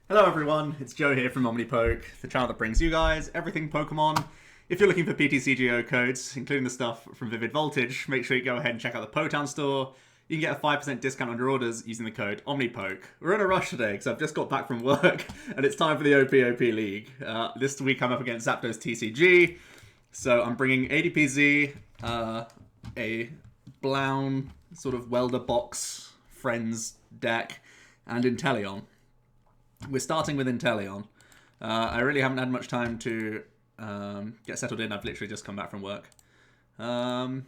Hello everyone, it's Joe here from Omnipoke, the channel that brings you guys everything Pokemon. If you're looking for PTCGO codes, including the stuff from Vivid Voltage, make sure you go ahead and check out the Potown store. You can get a 5% discount on your orders using the code OMNIPOKE. We're in a rush today because I've just got back from work and it's time for the OPOP League. This week I'm up against ZapdosTCG, so I'm bringing ADPZ, a Blown sort of welder box friends deck, and Inteleon. We're starting with Inteleon. I really haven't had much time to get settled in. I've literally just come back from work. But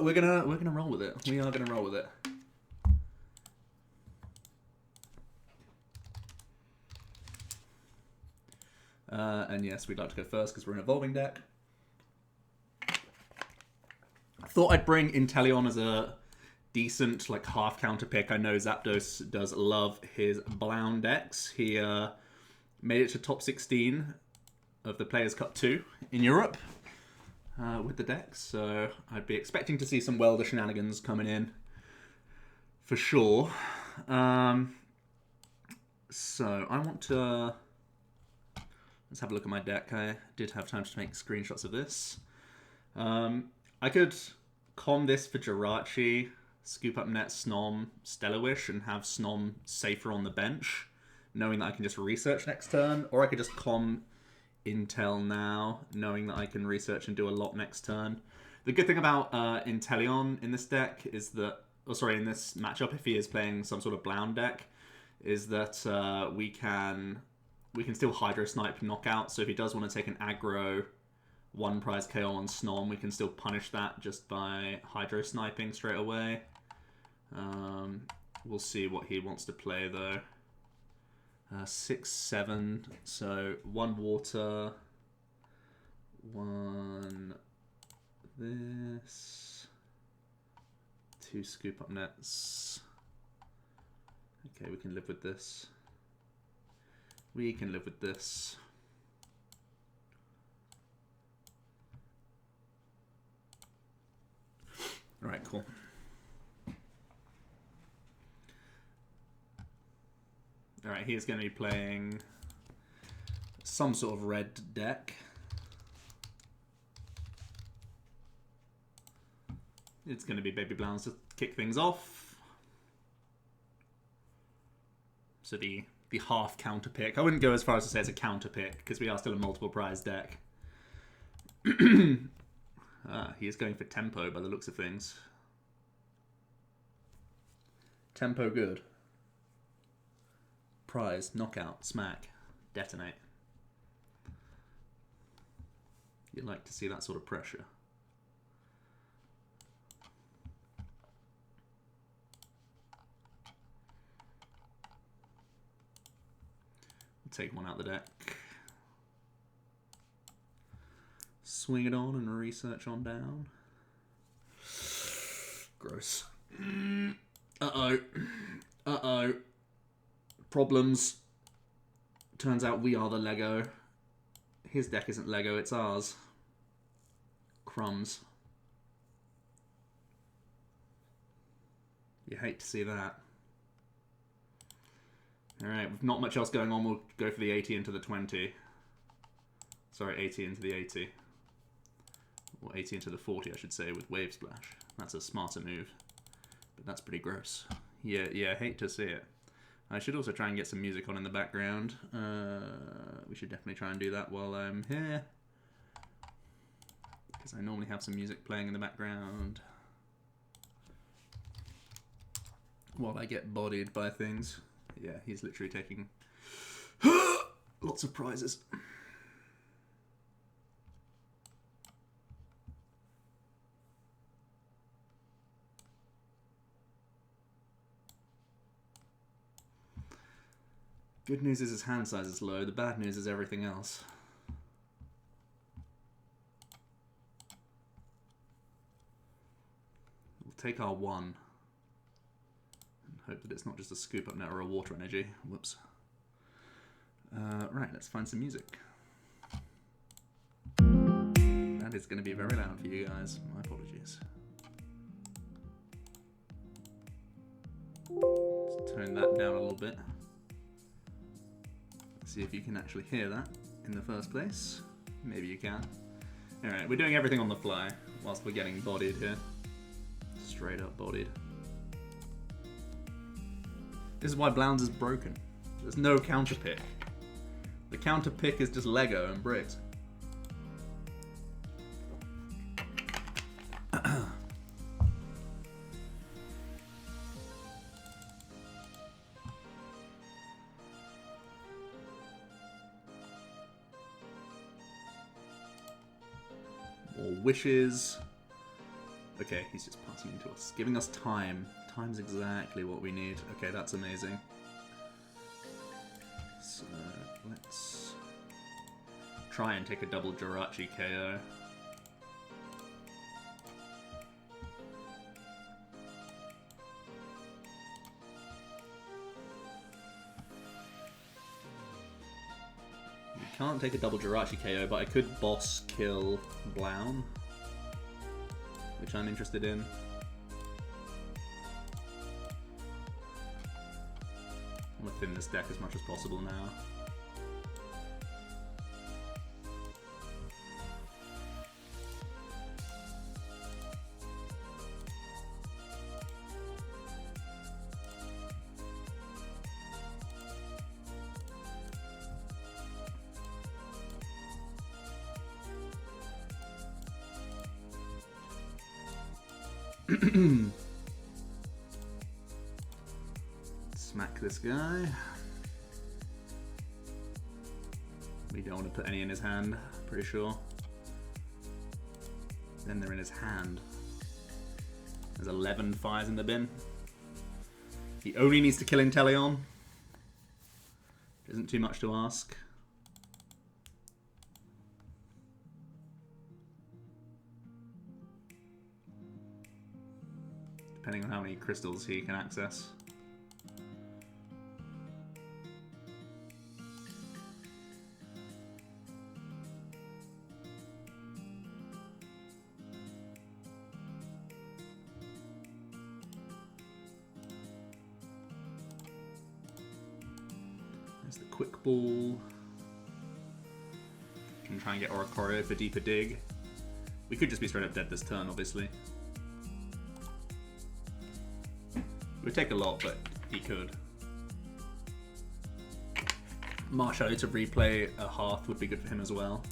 we're gonna roll with it. We are gonna roll with it. And yes, we'd like to go first because we're an evolving deck. I thought I'd bring Inteleon as a decent like half counter pick. I know Zapdos does love his Blown decks. He made it to top 16 of the Players' Cup 2 in Europe with the decks, so I'd be expecting to see some welder shenanigans coming in for sure. So I want to let's have a look at my deck. I did have time to make screenshots of this. I could com this for Jirachi, scoop up net Snom, Stellar Wish, and have Snom safer on the bench, knowing that I can just research next turn, or I could just com Intel now, knowing that I can research and do a lot next turn. The good thing about Inteleon in this deck is that, in this matchup, if he is playing some sort of Blown deck, is that we can still Hydro Snipe knockout. So if he does want to take an aggro one prize KO on Snom, we can still punish that just by Hydro Sniping straight away. We'll see what he wants to play though. 6-7, so 1 water, 1 this, 2 scoop up nets. Okay, we can live with this. We can live with this. Alright, cool. Alright, he is going to be playing some sort of red deck. It's going to be Baby Blowns to kick things off. So the half counter pick. I wouldn't go as far as to say it's a counter pick because we are still a multiple prize deck. He is going for tempo by the looks of things. Tempo good. Prize, knockout, smack, detonate. You'd like to see that sort of pressure. We'll take one out the deck. Swing it on and research on down. Gross. Uh-oh. Uh-oh. Problems. Turns out we are the Lego. His deck isn't Lego, it's ours. Crumbs. You hate to see that. Alright, with not much else going on, we'll go for the 80 into the 20. Sorry, 80 into the 80. Or 80 into the 40, I should say, with Wave Splash. That's a smarter move. But that's pretty gross. Yeah, I hate to see it. I should also try and get some music on in the background. We should definitely try and do that while I'm here. Because I normally have some music playing in the background. While I get bodied by things. Yeah, he's literally taking lots of prizes. Good news is his hand size is low. The bad news is everything else. We'll take our 1. And hope that it's not just a scoop up net or a water energy. Whoops. Right, let's find some music. That is going to be very loud for you guys. My apologies. Let's turn that down a little bit. See if you can actually hear that in the first place. Maybe you can. Alright, we're doing everything on the fly whilst we're getting bodied here. Straight up bodied. This is why Blounds is broken. There's no counter pick. The counter pick is just Lego and bricks. More wishes. Okay, he's just passing into us. Giving us time. Time's exactly what we need. Okay, that's amazing. So, let's try and take a double Jirachi KO. We can't take a double Jirachi KO, but I could boss kill Blown, which I'm interested in. I'm gonna thin this deck as much as possible now. Smack this guy. We don't want to put any in his hand, pretty sure. Then they're in his hand. There's 11 fires in the bin. He only needs to kill Inteleon. Isn't too much to ask. Depending on how many crystals he can access. There's the quick ball. Can try and get Oricorio for deeper dig. We could just be straight up dead this turn, obviously. It would take a lot, but he could. Marshadow to replay a Hearth would be good for him as well.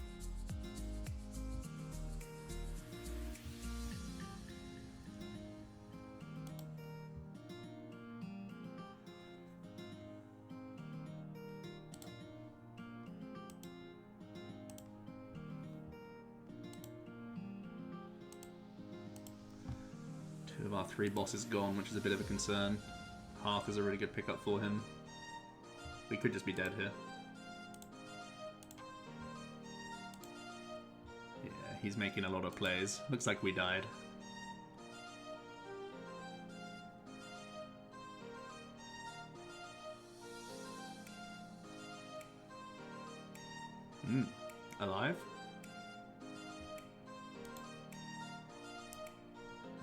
Two of our 3 bosses gone, which is a bit of a concern. Hearth is a really good pickup for him. We could just be dead here. Yeah, he's making a lot of plays. Looks like we died. Alive?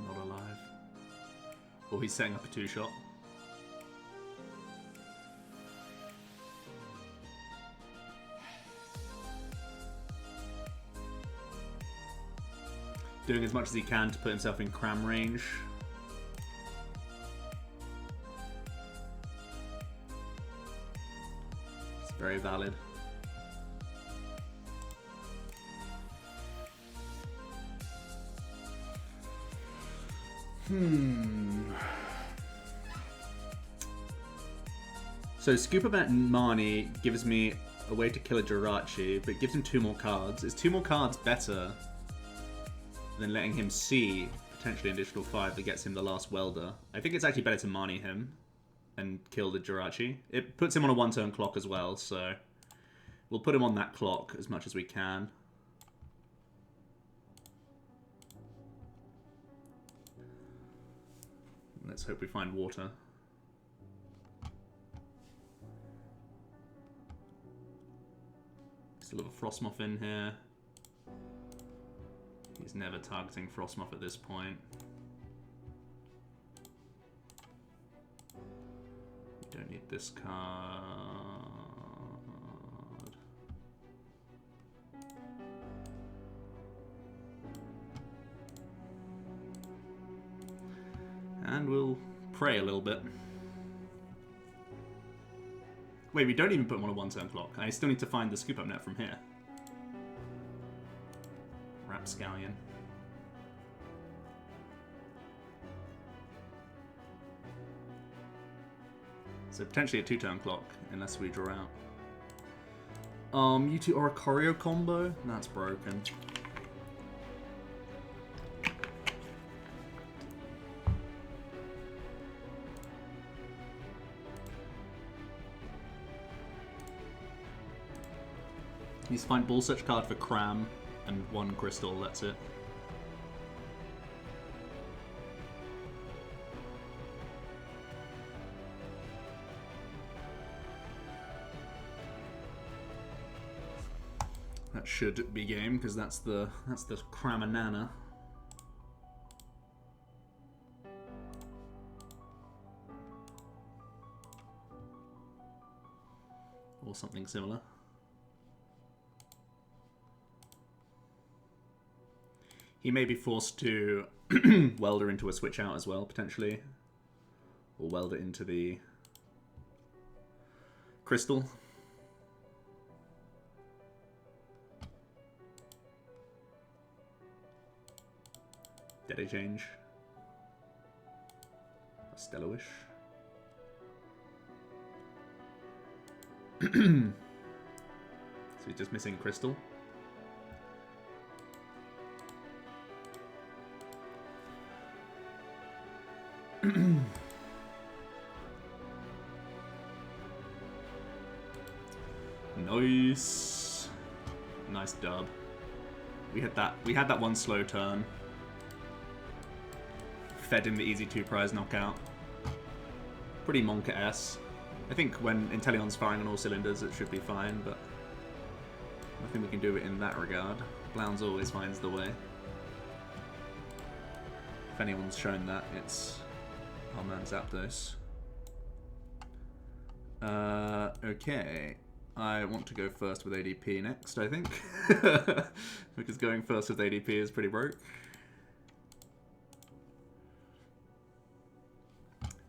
Not alive. Or he's setting up a 2-shot. Doing as much as he can to put himself in cram range. It's very valid. So Scoop About Marnie gives me a way to kill a Jirachi, but gives him 2 more cards. Is 2 more cards better than letting him see potentially an additional 5 that gets him the last welder? I think it's actually better to Marnie him and kill the Jirachi. It puts him on a 1-turn clock as well, so we'll put him on that clock as much as we can. Let's hope we find water. Still have a Frostmoth in here. He's never targeting Frostmoth at this point. We don't need this card. pray a little bit. Wait, we don't even put him on a one-turn clock. I still need to find the scoop-up net from here. Rapscallion. So potentially a two-turn clock, unless we draw out. Mewtwo or a Choreo combo? That's broken. Needs to find Ball Search card for Cram and one crystal, that's it. That should be game, because that's the Cramanana. Or something similar. He may be forced to weld her into a switch out as well, potentially. Or weld it into the crystal. Dead change. A Stellar-Wish. So he's just missing crystal. Nice. Nice dub. We had that one slow turn. Fed him the easy 2 prize knockout. Pretty Monka-esque. I think when Inteleon's firing on all cylinders it should be fine, but nothing we can do in that regard. Blounds always finds the way. If anyone's shown that, it's our man Zapdos. Okay. I want to go first with ADP next, I think. Because going first with ADP is pretty broke.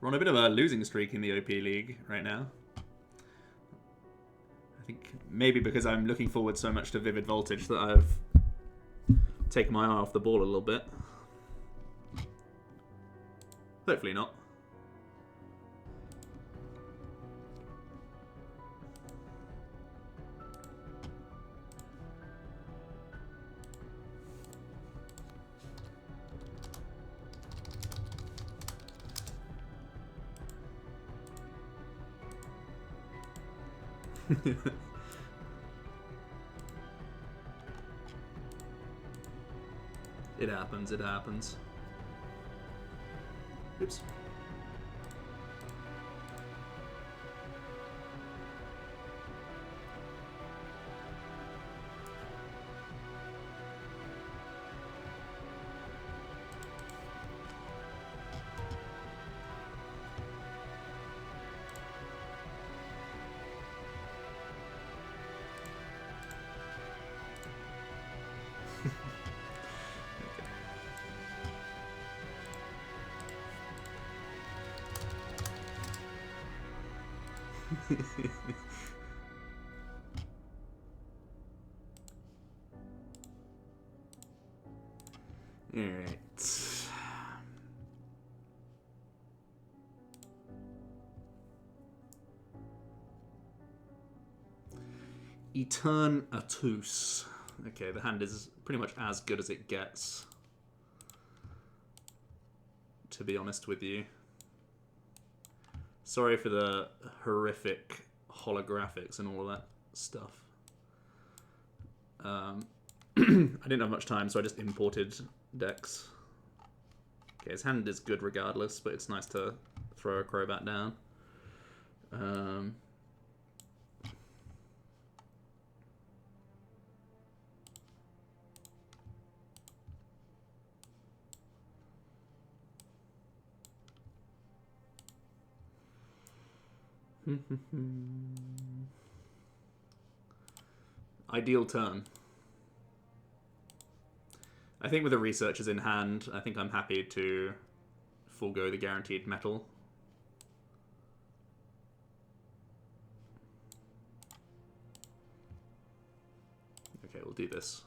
We're on a bit of a losing streak in the OP League right now. I think maybe because I'm looking forward so much to Vivid Voltage that I've taken my eye off the ball a little bit. Hopefully not. It happens, it happens. Oops. Alright. Eternatus. Okay, the hand is pretty much as good as it gets, to be honest with you. Sorry for the horrific holographics and all of that stuff. I didn't have much time, so I just imported decks. Okay, his hand is good regardless, but it's nice to throw a Crobat down. Ideal turn. I think with the researchers in hand, I think I'm happy to forego the guaranteed metal Okay, we'll do this.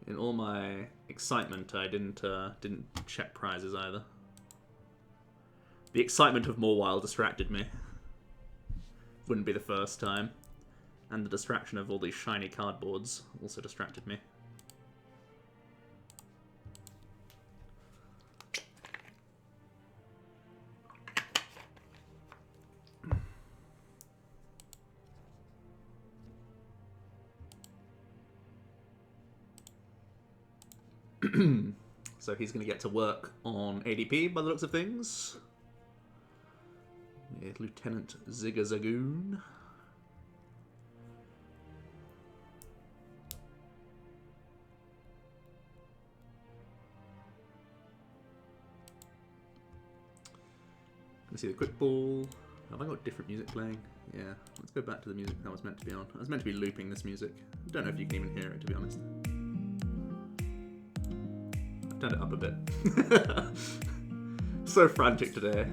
In all my excitement, I didn't check prizes either. The excitement of Mawile distracted me. Wouldn't be the first time. And the distraction of all these shiny cardboards also distracted me. So he's going to get to work on ADP by the looks of things. With Lieutenant Zigzagoon. Let's see the quick ball. Have I got different music playing? Yeah, let's go back to the music that was meant to be on. I was meant to be looping this music. I don't know if you can even hear it, to be honest. I've turned it up a bit. So frantic today.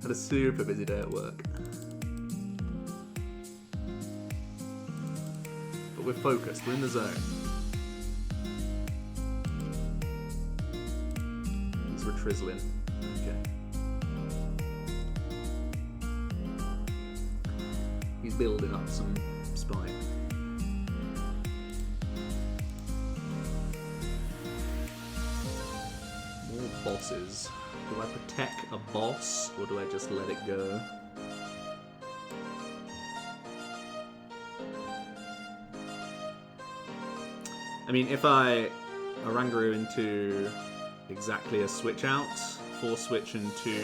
Had a super busy day at work. But we're focused, we're in the zone. He's retrizzling. Okay. He's building up some spike. More bosses. Do I protect a boss, or do I just let it go? I mean, if I Oranguru into exactly a switch out, 4 switch into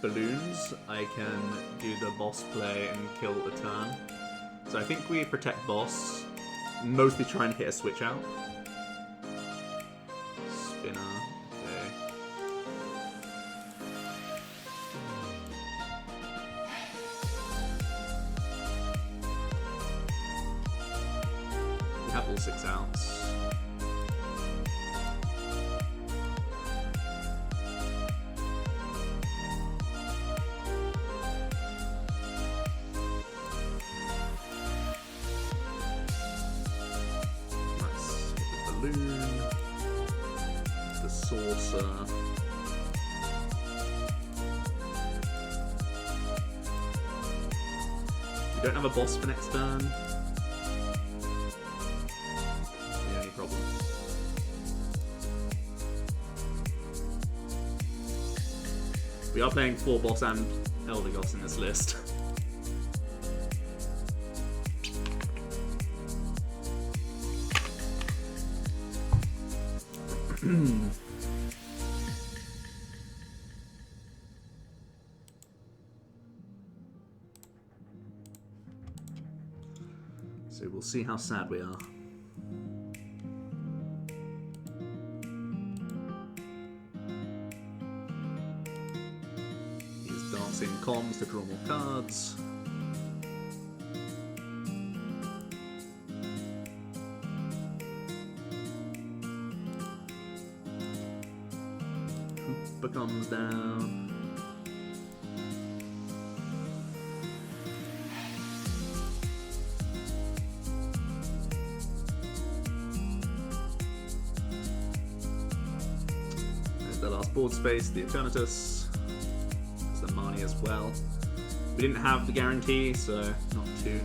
balloons, I can do the boss play and kill a turn. So I think we protect boss, mostly try and hit a switch out. Spinner, okay. We have all 6 outs. The saucer. We don't have a boss for next turn. The only problem. We are playing 4 boss and Eldegoss in this list. So we'll see how sad we are. He's dancing comms to draw more cards. Hooper comes down. The last board space, the Eternatus. There's the Marnie as well. We didn't have the guarantee, so not too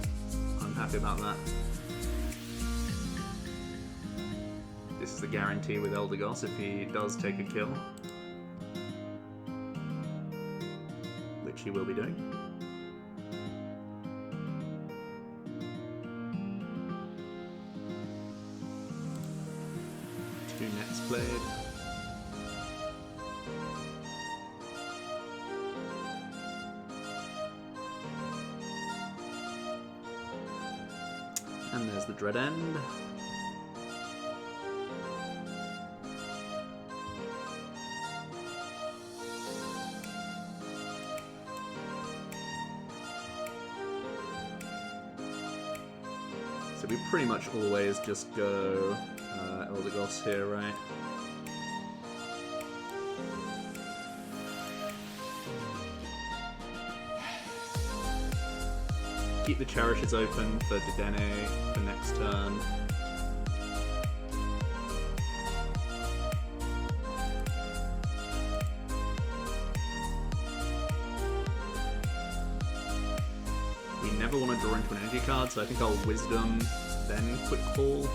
unhappy about that. This is the guarantee with Eldegoss if he does take a kill. Which he will be doing. Two nets played. And there's the Dread End. So we pretty much always just go Eldegoss here, right? keep the cherishes open for Dedenne for next turn. We never want to draw into an energy card, so I think I'll Wisdom, then Quick Call.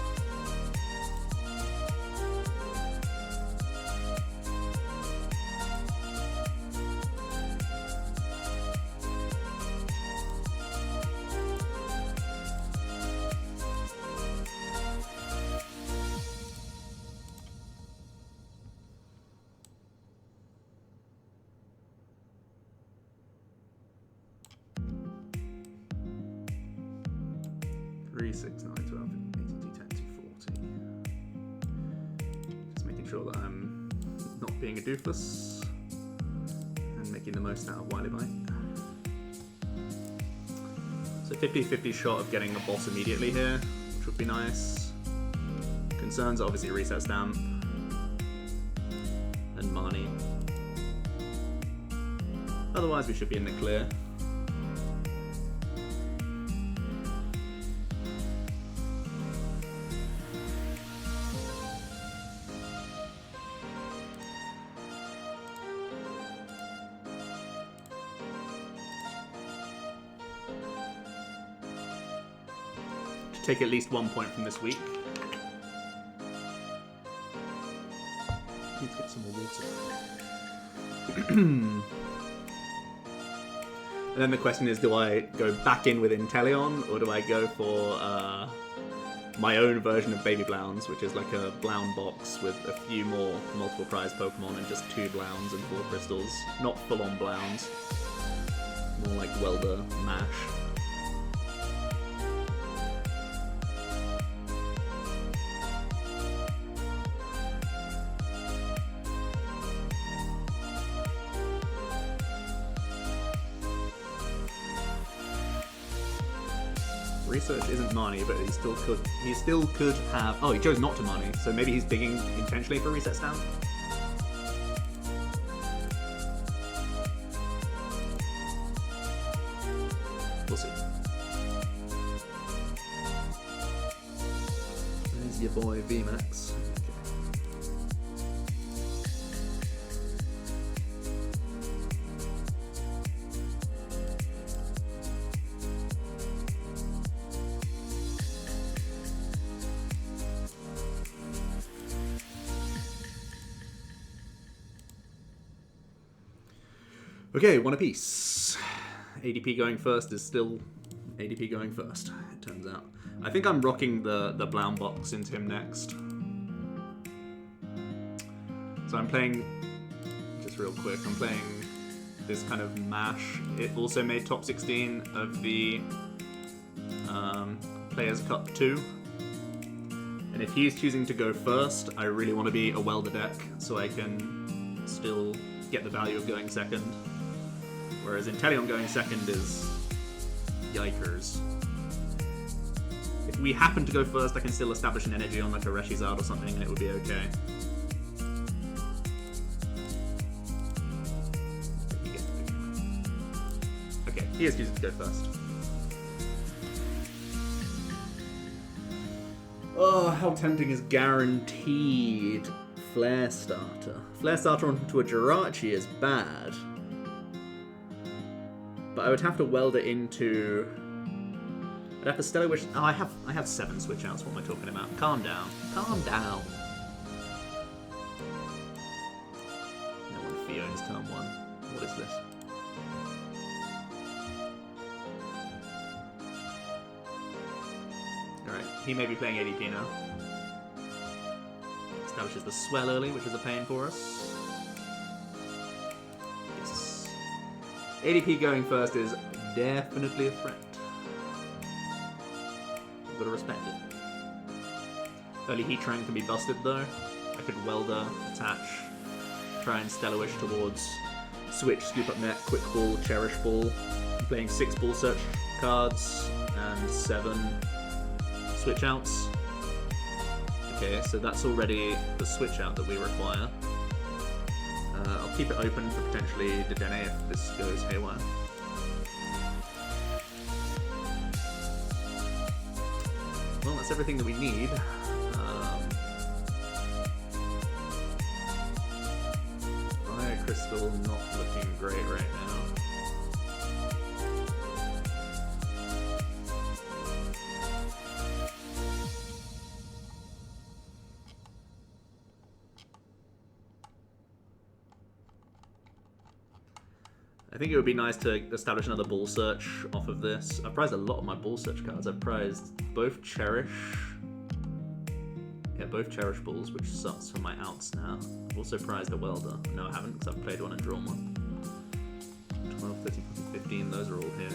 Doofus and making the most out of Wily Bite. So 50-50 shot of getting the boss immediately here, which would be nice. Concerns are obviously Reset Stamp and Marnie. Otherwise we should be in the clear. Take at least 1 point from this week. Need to get some more water. And then the question is, do I go back in with Inteleon, or do I go for my own version of Baby Blounds, which is like a Blound box with a few more multiple prize Pokemon and just 2 Blounds and 4 crystals. Not full-on Blounds. More like Welder Mash. Research isn't Marnie, but he still could have. Oh, he chose not to Marnie, so maybe he's digging intentionally for Reset Stamp. We'll see. There's your boy VMAX. Okay, one apiece. ADP going first is still ADP going first, it turns out. I think I'm rocking the Blound box into him next. So I'm playing, just real quick, I'm playing this kind of mash. It also made top 16 of the Players' Cup 2. And if he's choosing to go first, I really want to be a Welder deck so I can still get the value of going second. Whereas Inteleon going second is yikers. If we happen to go first, I can still establish an energy on like a Reshizard or something and it would be okay. Okay, he is choosing to go first. Oh, how tempting is guaranteed Flare Starter. Flare Starter onto a Jirachi is bad. But I would have to weld it into. I'd have to Stellar Wish. Oh, I have 7 switch outs. What am I talking about? Calm down. Calm down. No one Fione's turn 1. What is this? Alright, he may be playing ADP now. Establishes the Swell early, which is a pain for us. ADP going first is definitely a threat. You've got to respect it. Early Heatran can be busted though. I could Welder, attach, try and Stellar Wish towards Switch, Scoop Up Net, Quick Ball, Cherish Ball. I'm playing 6 Ball Search cards and 7 Switch Outs. Okay, so that's already the Switch Out that we require. I'll keep it open for potentially Dedenne if this goes haywire. that's everything that we need. Fire Crystal not looking great right now. I think it would be nice to establish another Ball Search off of this. I've prized a lot of my Ball Search cards. I've prized both Cherish. Yeah, both Cherish Balls, which sucks for my outs now. I've also prized a Welder. No, I haven't, because I've played one and drawn one. 12, 13, 14, 15, those are all here.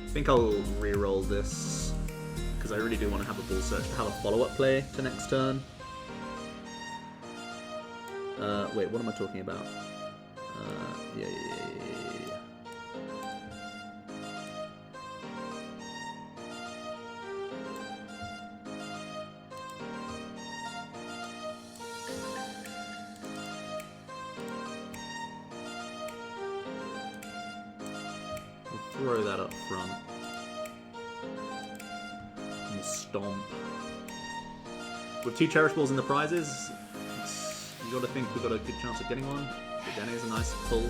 I think I'll re-roll this because I really do want to have a Ball Search to have a follow-up play to next turn. Wait, what am I talking about? Yeah. Throw that up front. And stomp. With 2 Cherish Balls in the prizes, you gotta think we've got a good chance of getting one. The Dene is a nice pull.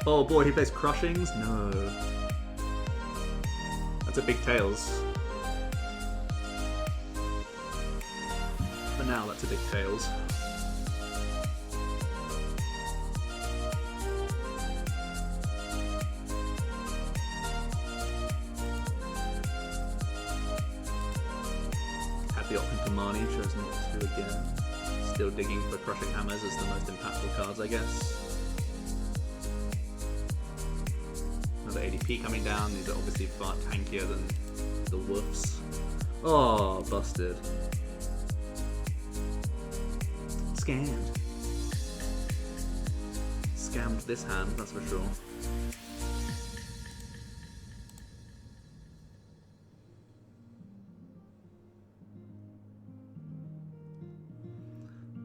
Oh boy, he plays Crushings? No. That's a big Tails. Now that's a big Tails. Had the option for Marnie, chose not to again. Still digging for Crushing Hammers as the most impactful cards, I guess. Another ADP coming down. These are obviously far tankier than the Woofs. Oh, busted. Scammed. Scammed this hand, that's for sure.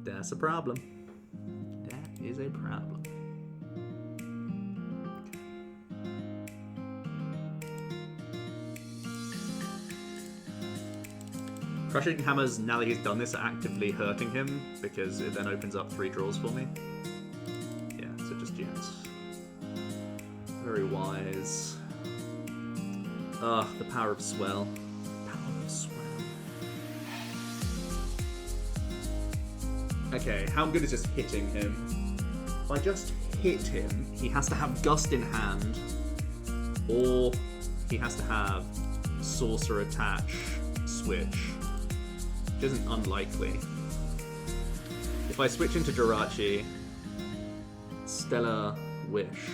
That's a problem. That is a problem. Crushing Hammers, now that he's done this, are actively hurting him because it then opens up 3 draws for me. Yeah, so just Jets. Very wise. Ah, the power of Swell. Power of Swell. Okay, how good is just hitting him? If I just hit him, he has to have Gust in hand, or he has to have Sorcerer Attach, Switch. Which isn't unlikely. If I switch into Jirachi, Stellar Wish,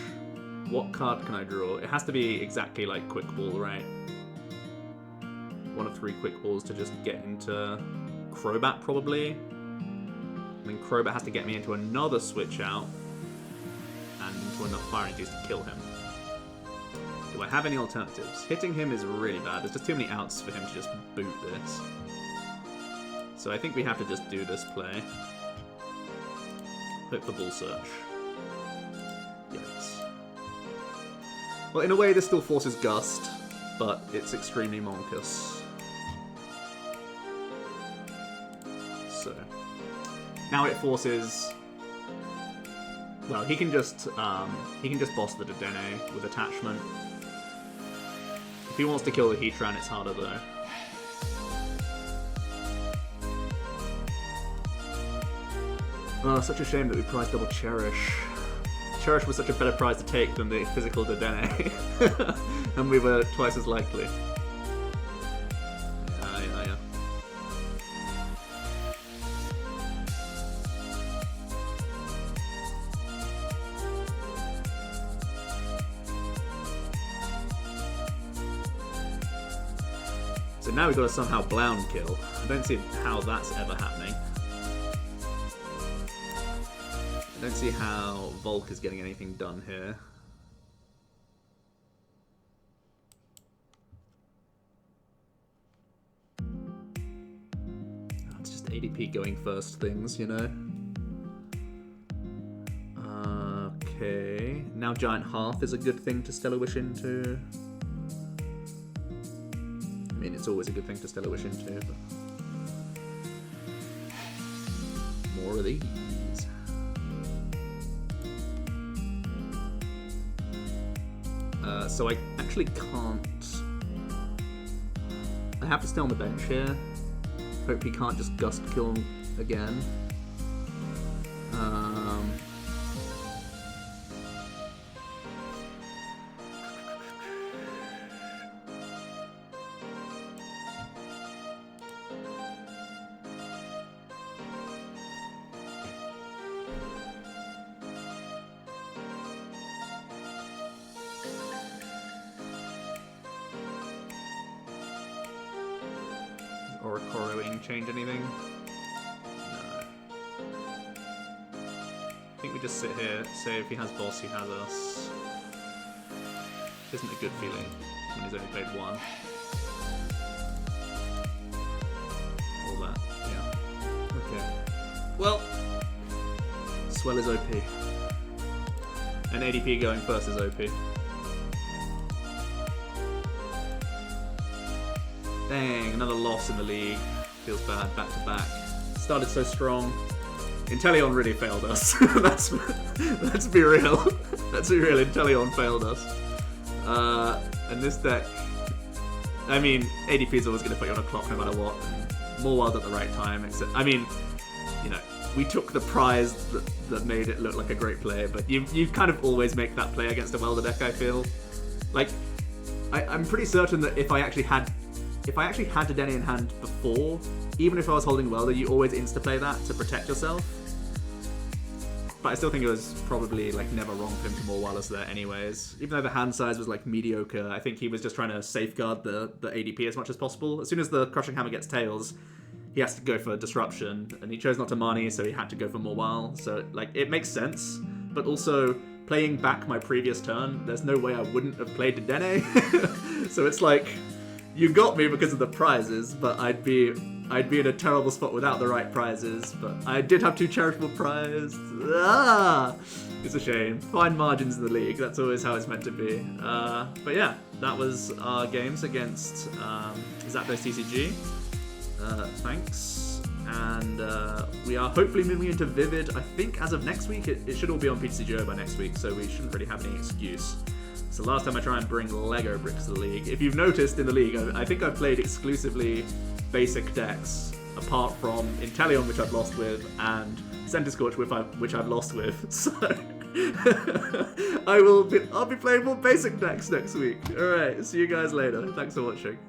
what card can I draw? It has to be exactly like Quick Ball, right? 1 of 3 Quick Balls to just get into Crobat, probably. And then Crobat has to get me into another Switch Out and into enough Fire Juice to kill him. Do I have any alternatives? Hitting him is really bad. There's just too many outs for him to just boot this. So I think we have to just do this play. Hope for Ball Search. Yikes. Well, in a way, this still forces Gust, but it's extremely monkus. So now it forces. Well, he can just boss the Dedenne with attachment. If he wants to kill the Heatran, it's harder though. Oh, such a shame that we prized double Cherish. Cherish was such a better prize to take than the physical Dedenne. And we were twice as likely. Yeah. So now we've got to somehow Blound kill. I don't see how that's ever happening. I don't see how Volk is getting anything done here. It's just ADP going first things, you know? Okay. Now Giant Hearth is a good thing to Stellar Wish into. I mean, it's always a good thing to Stellar Wish into, but... more of these. So I actually can't... I have to stay on the bench here. Hope he can't just Gust Kill again. Or Corroing change anything? No. I think we just sit here, say if he has boss, he has us. Isn't a good feeling when he's only played one. All that, yeah. Okay. Well, Swell is OP. And ADP going first is OP. Dang, another loss in the league. Feels bad, back to back. Started so strong. Inteleon really failed us. Let's be real. Let's be real, Inteleon failed us. And this deck... I mean, ADP is always going to put you on a clock no matter what. And more wild at the right time. Except, I mean, you know, we took the prize that made it look like a great play, but you kind of always make that play against a Welder deck, I feel. Like, I'm pretty certain that if I actually had Dedenne in hand before, even if I was holding Welder, you always insta-play that to protect yourself. But I still think it was probably like never wrong for him to more Wireless there anyways. Even though the hand size was like mediocre, I think he was just trying to safeguard the ADP as much as possible. As soon as the Crushing Hammer gets Tails, he has to go for Disruption, and he chose not to Mani, so he had to go for more While. So like it makes sense, but also playing back my previous turn, there's no way I wouldn't have played Dedenne. So it's like, you got me because of the prizes, but I'd be in a terrible spot without the right prizes. But I did have 2 charitable prizes. It's a shame. Fine margins in the league. That's always how it's meant to be. But yeah, that was our games against ZapdosTCG. Thanks. And we are hopefully moving into Vivid. I think as of next week, it should all be on PTCGO by next week, so we shouldn't really have any excuse. So last time I try and bring Lego bricks to the league. If you've noticed in the league, I think I've played exclusively basic decks, apart from Inteleon, which I've lost with, and Centiscorch, which I've lost with. So I'll be playing more basic decks next week. Alright, see you guys later. Thanks for watching.